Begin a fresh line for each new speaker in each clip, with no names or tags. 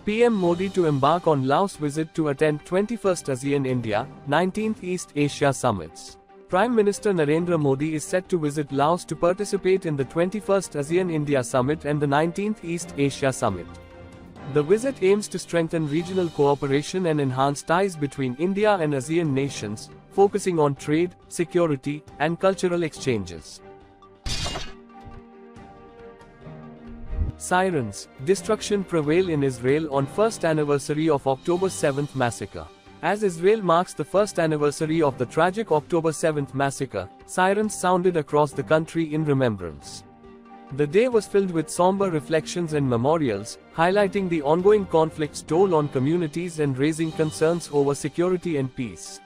PM Modi to embark on Laos visit to attend 21st ASEAN-India, 19th East Asia Summits. Prime Minister Narendra Modi is set to visit Laos to participate in the 21st ASEAN-India Summit and the 19th East Asia Summit. The visit aims to strengthen regional cooperation and enhance ties between India and ASEAN nations, focusing on trade, security, and cultural exchanges. Sirens, destruction prevail in Israel on first anniversary of October 7th massacre. As Israel marks the first anniversary of the tragic October 7th massacre, sirens sounded across the country in remembrance. The day was filled with somber reflections and memorials, highlighting the ongoing conflict's toll on communities and raising concerns over security and peace.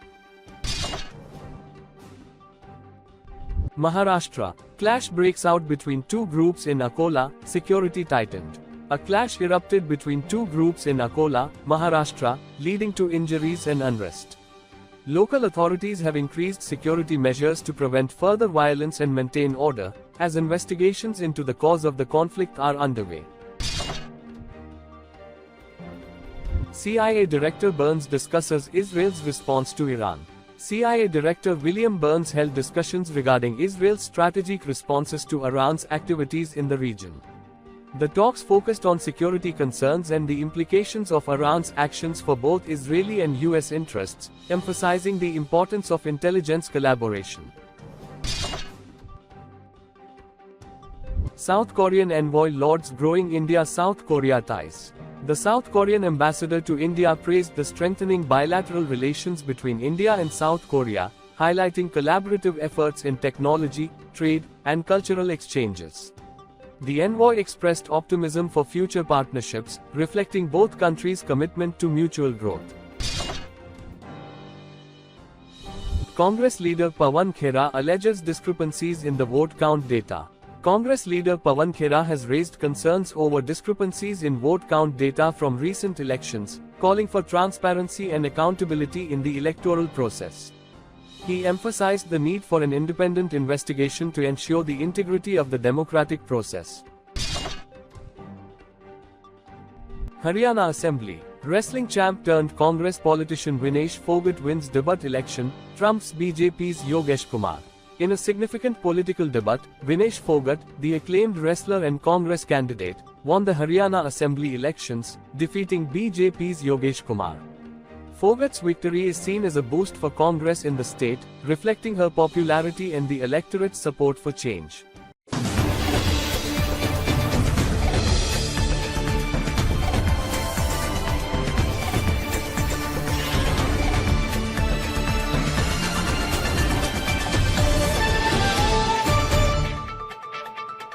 Maharashtra, clash breaks out between two groups in Akola, security tightened. A clash erupted between two groups in Akola, Maharashtra, leading to injuries and unrest. Local authorities have increased security measures to prevent further violence and maintain order, as investigations into the cause of the conflict are underway. CIA Director Burns discusses Israel's response to Iran. CIA Director William Burns held discussions regarding Israel's strategic responses to Iran's activities in the region. The talks focused on security concerns and the implications of Iran's actions for both Israeli and US interests, emphasizing the importance of intelligence collaboration. South Korean envoy lauds growing India-South Korea ties. The South Korean ambassador to India praised the strengthening bilateral relations between India and South Korea, highlighting collaborative efforts in technology, trade, and cultural exchanges. The envoy expressed optimism for future partnerships, reflecting both countries' commitment to mutual growth. Congress leader Pawan Khera alleges discrepancies in the vote count data. Congress leader Pawan Khera has raised concerns over discrepancies in vote count data from recent elections, calling for transparency and accountability in the electoral process. He emphasized the need for an independent investigation to ensure the integrity of the democratic process. Haryana Assembly. Wrestling champ turned Congress politician Vinesh Phogat wins debut election, trumps BJP's Yogesh Kumar. In a significant political debut, Vinesh Phogat, the acclaimed wrestler and Congress candidate, won the Haryana Assembly elections, defeating BJP's Yogesh Kumar. Phogat's victory is seen as a boost for Congress in the state, reflecting her popularity and the electorate's support for change.